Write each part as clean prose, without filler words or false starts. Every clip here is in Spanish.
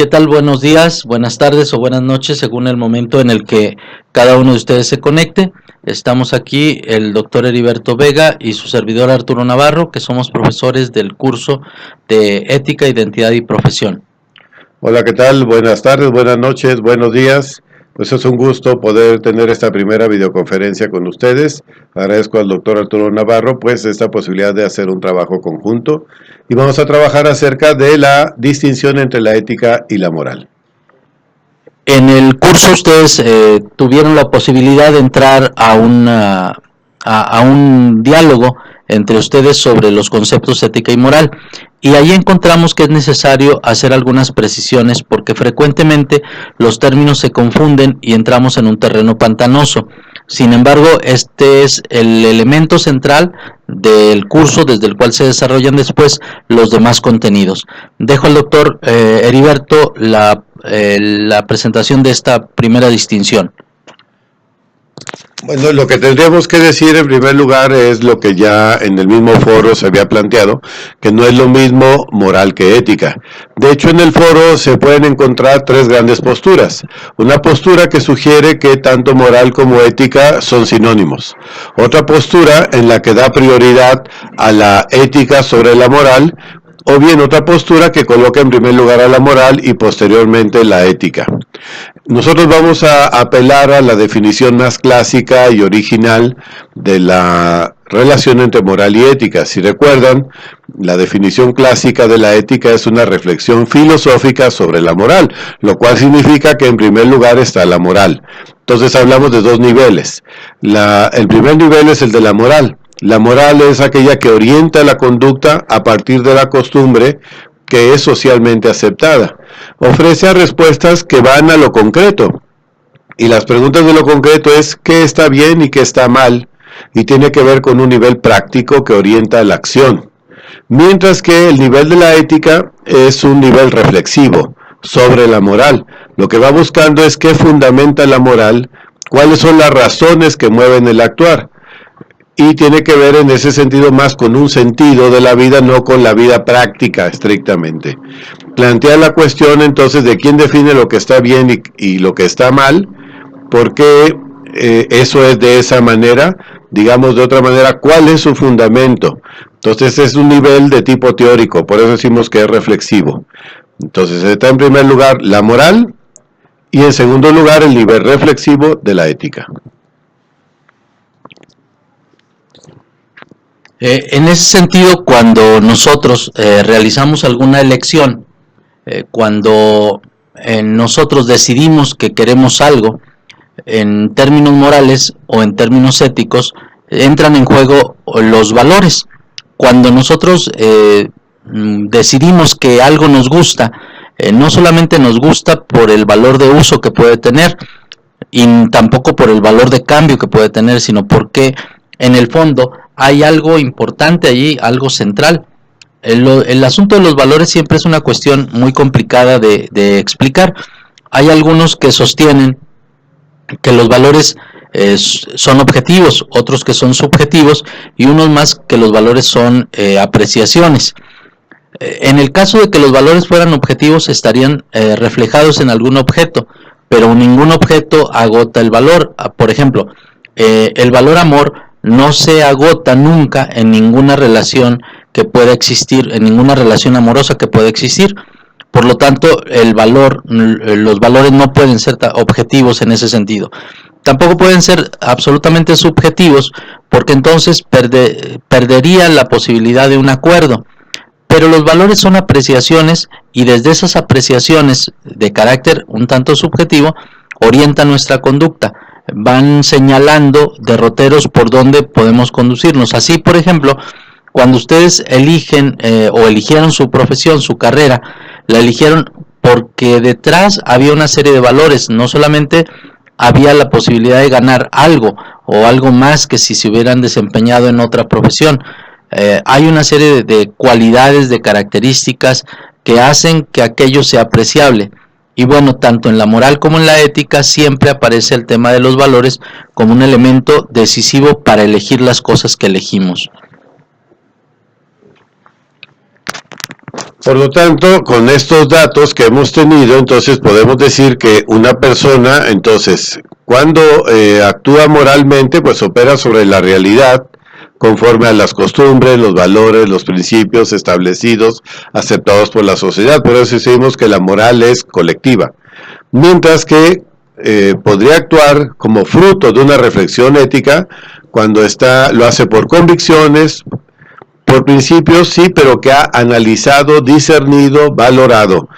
¿qué tal? Buenos días, buenas tardes o buenas noches, según el momento en el que cada uno de ustedes se conecte. Estamos aquí el doctor Heriberto Vega y su servidor Arturo Navarro, que somos profesores del curso de Ética, Identidad y Profesión. Hola, ¿qué tal? Buenas tardes, buenas noches, buenos días. Pues es un gusto poder tener esta primera videoconferencia con ustedes. Agradezco al doctor Arturo Navarro pues esta posibilidad de hacer un trabajo conjunto y vamos a trabajar acerca de la distinción entre la ética y la moral. En el curso ustedes tuvieron la posibilidad de entrar a un diálogo entre ustedes sobre los conceptos ética y moral, y ahí encontramos que es necesario hacer algunas precisiones porque frecuentemente los términos se confunden y entramos en un terreno pantanoso. Sin embargo, este es el elemento central del curso desde el cual se desarrollan después los demás contenidos. Dejo al doctor Heriberto la presentación de esta primera distinción. Bueno, lo que tendríamos que decir en primer lugar es lo que ya en el mismo foro se había planteado, que no es lo mismo moral que ética. De hecho, en el foro se pueden encontrar tres grandes posturas. Una postura que sugiere que tanto moral como ética son sinónimos. Otra postura en la que da prioridad a la ética sobre la moral, o bien otra postura que coloca en primer lugar a la moral y posteriormente la ética. Nosotros vamos a apelar a la definición más clásica y original de la relación entre moral y ética. Si recuerdan, la definición clásica de la ética es una reflexión filosófica sobre la moral, lo cual significa que en primer lugar está la moral. Entonces hablamos de dos niveles. El primer nivel es el de la moral. La moral es aquella que orienta la conducta a partir de la costumbre que es socialmente aceptada. Ofrece respuestas que van a lo concreto. Y las preguntas de lo concreto es qué está bien y qué está mal. Y tiene que ver con un nivel práctico que orienta la acción. Mientras que el nivel de la ética es un nivel reflexivo sobre la moral. Lo que va buscando es qué fundamenta la moral, cuáles son las razones que mueven el actuar. Y tiene que ver en ese sentido más con un sentido de la vida, no con la vida práctica estrictamente. Plantea la cuestión entonces de quién define lo que está bien y lo que está mal, porque eso es de esa manera, digamos de otra manera, ¿cuál es su fundamento? Entonces es un nivel de tipo teórico, por eso decimos que es reflexivo. Entonces está en primer lugar la moral y en segundo lugar el nivel reflexivo de la ética. En ese sentido, cuando nosotros realizamos alguna elección, cuando nosotros decidimos que queremos algo, en términos morales o en términos éticos, entran en juego los valores. Cuando nosotros decidimos que algo nos gusta, no solamente nos gusta por el valor de uso que puede tener, y tampoco por el valor de cambio que puede tener, sino porque en el fondo hay algo importante allí, algo central. El asunto de los valores siempre es una cuestión muy complicada de explicar. Hay algunos que sostienen que los valores son objetivos, otros que son subjetivos y unos más que los valores son apreciaciones. En el caso de que los valores fueran objetivos, estarían reflejados en algún objeto, pero ningún objeto agota el valor. Por ejemplo, el valor amor no se agota nunca en ninguna relación que pueda existir, en ninguna relación amorosa que pueda existir. Por lo tanto, los valores no pueden ser objetivos en ese sentido. Tampoco pueden ser absolutamente subjetivos, porque entonces perdería la posibilidad de un acuerdo. Pero los valores son apreciaciones y desde esas apreciaciones de carácter un tanto subjetivo orientan nuestra conducta. Van señalando derroteros por donde podemos conducirnos. Así, por ejemplo, cuando ustedes eligen o eligieron su profesión, su carrera, la eligieron porque detrás había una serie de valores, no solamente había la posibilidad de ganar algo o algo más que si se hubieran desempeñado en otra profesión. Hay una serie de cualidades, de características que hacen que aquello sea apreciable. Y bueno, tanto en la moral como en la ética siempre aparece el tema de los valores como un elemento decisivo para elegir las cosas que elegimos. Por lo tanto, con estos datos que hemos tenido, entonces podemos decir que una persona, entonces, cuando actúa moralmente, pues opera sobre la realidad, conforme a las costumbres, los valores, los principios establecidos, aceptados por la sociedad. Por eso decimos que la moral es colectiva. Mientras que podría actuar como fruto de una reflexión ética cuando lo hace por convicciones, por principios, sí, pero que ha analizado, discernido, valorado.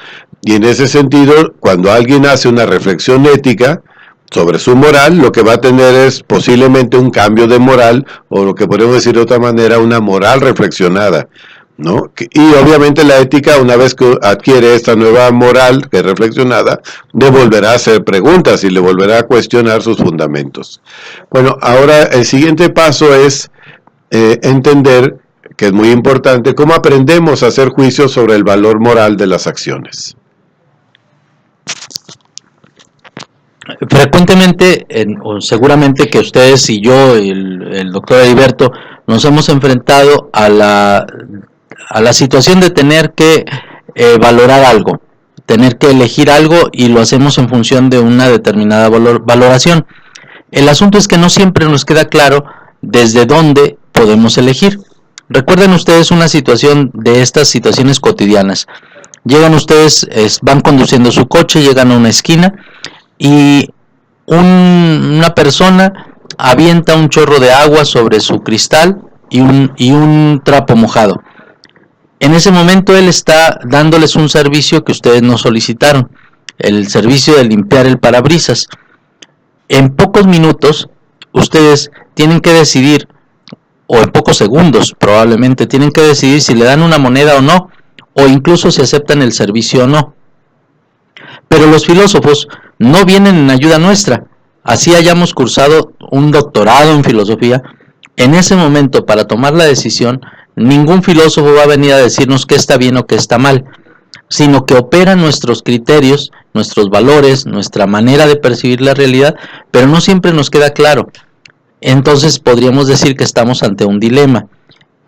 Y en ese sentido, cuando alguien hace una reflexión ética sobre su moral, lo que va a tener es posiblemente un cambio de moral, o lo que podemos decir de otra manera, una moral reflexionada, ¿no? Y obviamente la ética, una vez que adquiere esta nueva moral que es reflexionada, le volverá a hacer preguntas y le volverá a cuestionar sus fundamentos. Bueno, ahora el siguiente paso es entender, que es muy importante, cómo aprendemos a hacer juicios sobre el valor moral de las acciones. Frecuentemente, o seguramente que ustedes y yo, el doctor Heriberto, nos hemos enfrentado a la situación de tener que valorar algo, tener que elegir algo, y lo hacemos en función de una determinada valoración. El asunto es que no siempre nos queda claro desde dónde podemos elegir. Recuerden ustedes una situación de estas situaciones cotidianas. Llegan ustedes, van conduciendo su coche, llegan a una esquina y una persona avienta un chorro de agua sobre su cristal y un trapo mojado. En ese momento él está dándoles un servicio que ustedes no solicitaron, el servicio de limpiar el parabrisas. En pocos minutos ustedes tienen que decidir, o en pocos segundos probablemente, tienen que decidir si le dan una moneda o no, o incluso si aceptan el servicio o no. Pero los filósofos no vienen en ayuda nuestra. Así hayamos cursado un doctorado en filosofía, en ese momento, para tomar la decisión, ningún filósofo va a venir a decirnos qué está bien o qué está mal, sino que operan nuestros criterios, nuestros valores, nuestra manera de percibir la realidad, pero no siempre nos queda claro. Entonces podríamos decir que estamos ante un dilema,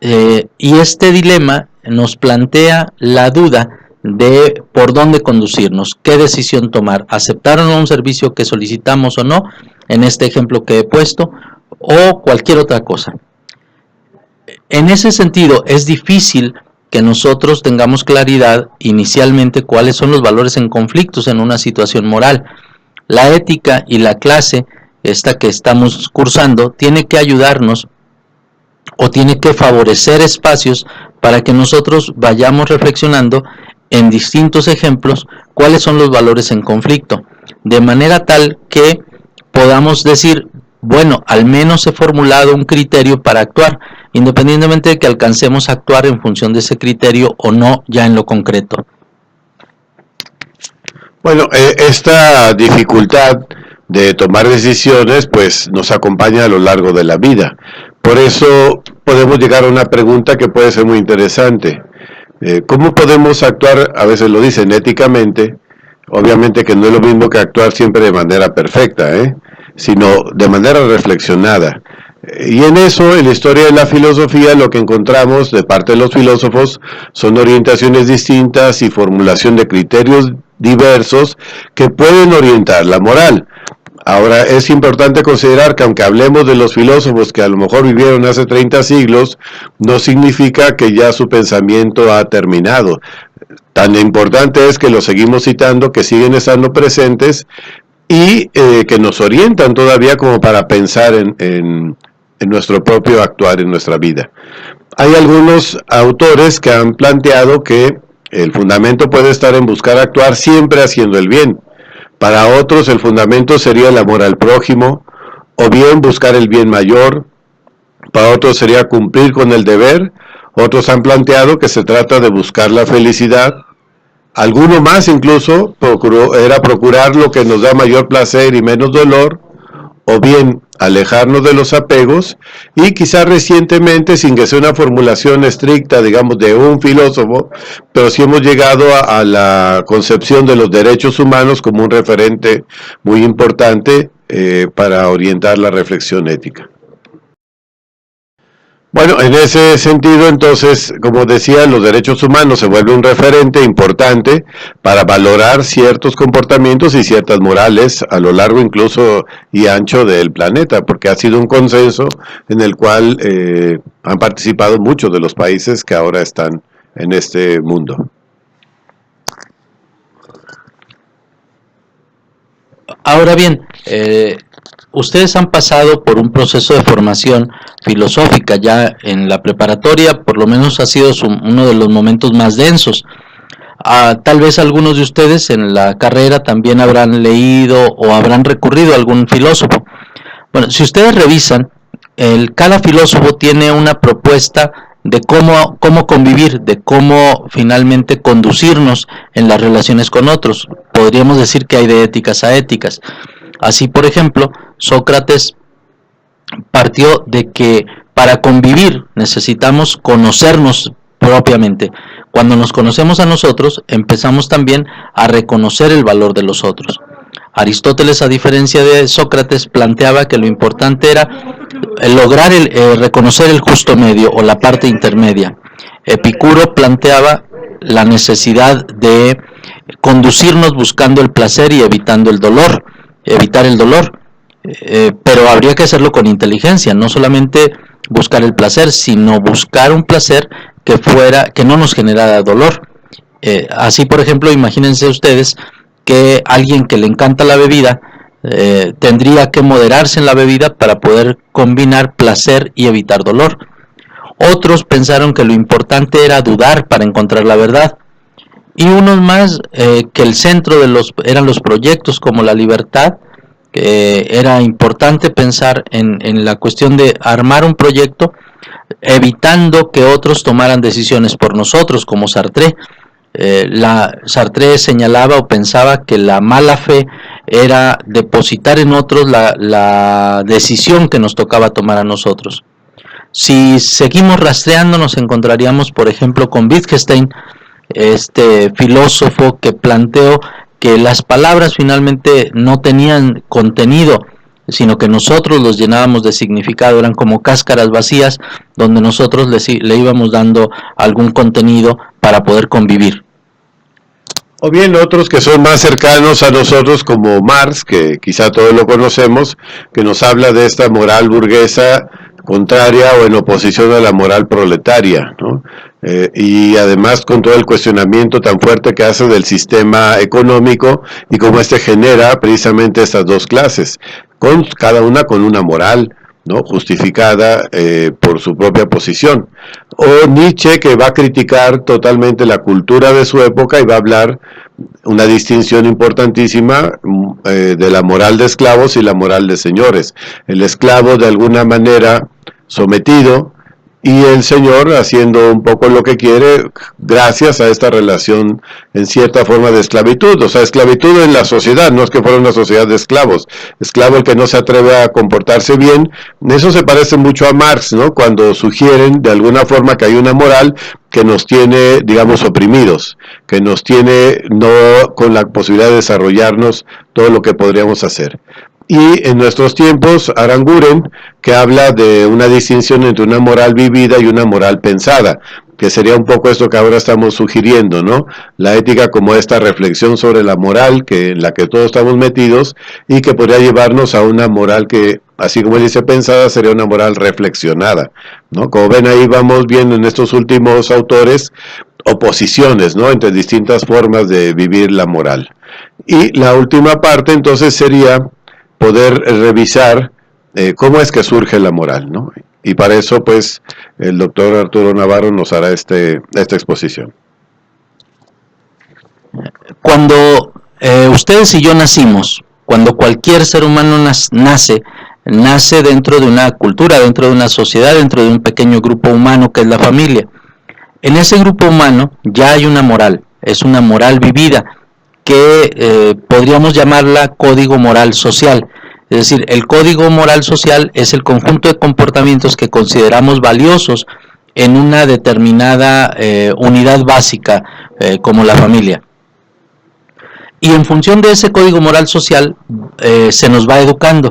y este dilema nos plantea la duda de por dónde conducirnos, qué decisión tomar, aceptar o no un servicio que solicitamos o no, en este ejemplo que he puesto, o cualquier otra cosa. En ese sentido, es difícil que nosotros tengamos claridad inicialmente cuáles son los valores en conflictos en una situación moral. La ética y la clase, esta que estamos cursando, tiene que ayudarnos o tiene que favorecer espacios para que nosotros vayamos reflexionando en distintos ejemplos cuáles son los valores en conflicto, de manera tal que podamos decir, bueno, al menos he formulado un criterio para actuar, independientemente de que alcancemos a actuar en función de ese criterio o no ya en lo concreto. Bueno, esta dificultad de tomar decisiones pues nos acompaña a lo largo de la vida. Por eso podemos llegar a una pregunta que puede ser muy interesante. ¿Cómo podemos actuar? A veces lo dicen éticamente, obviamente que no es lo mismo que actuar siempre de manera perfecta, sino de manera reflexionada. Y en eso, en la historia de la filosofía, lo que encontramos de parte de los filósofos son orientaciones distintas y formulación de criterios diversos que pueden orientar la moral. Ahora, es importante considerar que aunque hablemos de los filósofos que a lo mejor vivieron hace 30 siglos, no significa que ya su pensamiento ha terminado. Tan importante es que los seguimos citando, que siguen estando presentes y que nos orientan todavía como para pensar en nuestro propio actuar en nuestra vida. Hay algunos autores que han planteado que el fundamento puede estar en buscar actuar siempre haciendo el bien. Para otros el fundamento sería el amor al prójimo, o bien buscar el bien mayor. Para otros sería cumplir con el deber. Otros han planteado que se trata de buscar la felicidad. Alguno más incluso era procurar lo que nos da mayor placer y menos dolor, o bien alejarnos de los apegos, y quizás recientemente, sin que sea una formulación estricta, digamos, de un filósofo, pero sí hemos llegado a la concepción de los derechos humanos como un referente muy importante para orientar la reflexión ética. Bueno, en ese sentido, entonces, como decía, los derechos humanos se vuelve un referente importante para valorar ciertos comportamientos y ciertas morales a lo largo incluso y ancho del planeta, porque ha sido un consenso en el cual han participado muchos de los países que ahora están en este mundo. Ahora bien, ustedes han pasado por un proceso de formación filosófica ya en la preparatoria, por lo menos ha sido uno de los momentos más densos. Tal vez algunos de ustedes en la carrera también habrán leído o habrán recurrido a algún filósofo. Bueno, si ustedes revisan, cada filósofo tiene una propuesta de cómo convivir, de cómo finalmente conducirnos en las relaciones con otros. Podríamos decir que hay de éticas a éticas. Así, por ejemplo, Sócrates partió de que para convivir necesitamos conocernos propiamente. Cuando nos conocemos a nosotros, empezamos también a reconocer el valor de los otros. Aristóteles, a diferencia de Sócrates, planteaba que lo importante era lograr reconocer el justo medio o la parte intermedia. Epicuro planteaba la necesidad de conducirnos buscando el placer y evitando el dolor, evitar el dolor, pero habría que hacerlo con inteligencia, no solamente buscar el placer, sino buscar un placer que no nos generara dolor. Así, por ejemplo, imagínense ustedes que alguien que le encanta la bebida tendría que moderarse en la bebida para poder combinar placer y evitar dolor. Otros pensaron que lo importante era dudar para encontrar la verdad. Y unos más que el centro eran los proyectos como la libertad, que era importante pensar en la cuestión de armar un proyecto evitando que otros tomaran decisiones por nosotros, como Sartre. Sartre señalaba o pensaba que la mala fe era depositar en otros la decisión que nos tocaba tomar a nosotros. Si seguimos rastreando, nos encontraríamos, por ejemplo, con Wittgenstein, este filósofo que planteó que las palabras finalmente no tenían contenido, sino que nosotros los llenábamos de significado, eran como cáscaras vacías donde nosotros le íbamos dando algún contenido para poder convivir. O bien otros que son más cercanos a nosotros, como Marx, que quizá todos lo conocemos, que nos habla de esta moral burguesa contraria o en oposición a la moral proletaria, ¿no? Y además con todo el cuestionamiento tan fuerte que hace del sistema económico y cómo este genera precisamente estas dos clases, con cada una con una moral, ¿no?, justificada por su propia posición. O Nietzsche, que va a criticar totalmente la cultura de su época y va a hablar una distinción importantísima de la moral de esclavos y la moral de señores. El esclavo de alguna manera sometido y el señor haciendo un poco lo que quiere gracias a esta relación en cierta forma de esclavitud, o sea, esclavitud en la sociedad, no es que fuera una sociedad de esclavos, esclavo el que no se atreve a comportarse bien. Eso se parece mucho a Marx, ¿no?, cuando sugieren de alguna forma que hay una moral que nos tiene, digamos, oprimidos, que nos tiene no con la posibilidad de desarrollarnos todo lo que podríamos hacer. Y en nuestros tiempos, Aranguren, que habla de una distinción entre una moral vivida y una moral pensada, que sería un poco esto que ahora estamos sugiriendo, ¿no? La ética como esta reflexión sobre la moral en la que todos estamos metidos y que podría llevarnos a una moral que, así como dice pensada, sería una moral reflexionada, ¿no? Como ven, ahí vamos viendo en estos últimos autores oposiciones, ¿no?, entre distintas formas de vivir la moral. Y la última parte entonces sería poder revisar cómo es que surge la moral, ¿no? Y para eso, pues, el doctor Arturo Navarro nos hará esta exposición. Cuando ustedes y yo nacimos, cuando cualquier ser humano nace dentro de una cultura, dentro de una sociedad, dentro de un pequeño grupo humano que es la familia. En ese grupo humano ya hay una moral, es una moral vivida, que podríamos llamarla código moral social. Es decir, el código moral social es el conjunto de comportamientos que consideramos valiosos en una determinada unidad básica como la familia. Y en función de ese código moral social se nos va educando.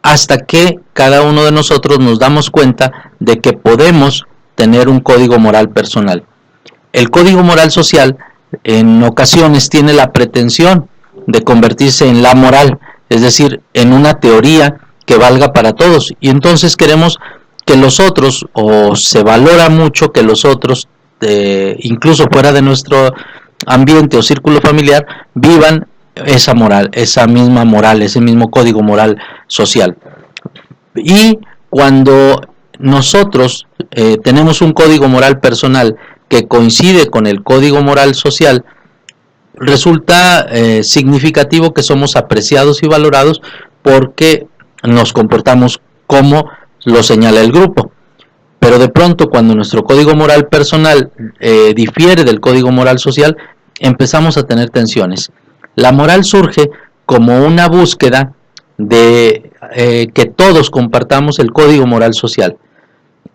hasta que cada uno de nosotros nos damos cuenta de que podemos tener un código moral personal. El código moral social en ocasiones tiene la pretensión de convertirse en la moral, es decir, en una teoría que valga para todos, y entonces queremos que los otros, o se valora mucho que los otros, incluso fuera de nuestro ambiente o círculo familiar, vivan esa moral, esa misma moral, ese mismo código moral social. Y cuando nosotros tenemos un código moral personal que coincide con el código moral social, resulta significativo que somos apreciados y valorados porque nos comportamos como lo señala el grupo. Pero de pronto, cuando nuestro código moral personal difiere del código moral social, empezamos a tener tensiones. La moral surge como una búsqueda de que todos compartamos el código moral social.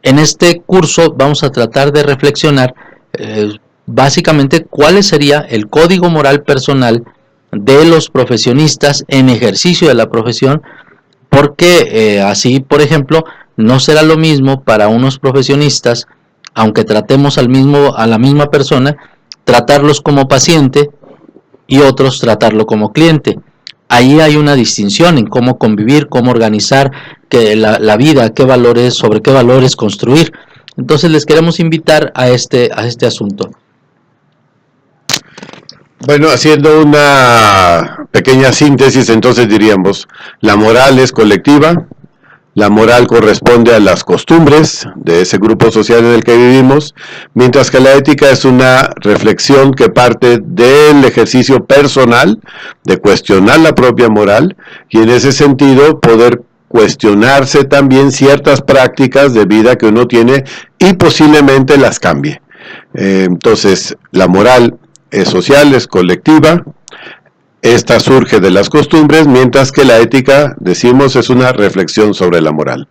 En este curso vamos a tratar de reflexionar básicamente cuál sería el código moral personal de los profesionistas en ejercicio de la profesión, porque así, por ejemplo, no será lo mismo para unos profesionistas, aunque tratemos a la misma persona, tratarlos como paciente y otros tratarlo como cliente. Ahí hay una distinción en cómo convivir, cómo organizar la vida, sobre qué valores construir. Entonces les queremos invitar a este asunto. Bueno, haciendo una pequeña síntesis, entonces diríamos, la moral es colectiva, la moral corresponde a las costumbres de ese grupo social en el que vivimos, mientras que la ética es una reflexión que parte del ejercicio personal, de cuestionar la propia moral, y en ese sentido poder cuestionarse también ciertas prácticas de vida que uno tiene y posiblemente las cambie. Entonces, la moral es social, es colectiva, esta surge de las costumbres, mientras que la ética, decimos, es una reflexión sobre la moral.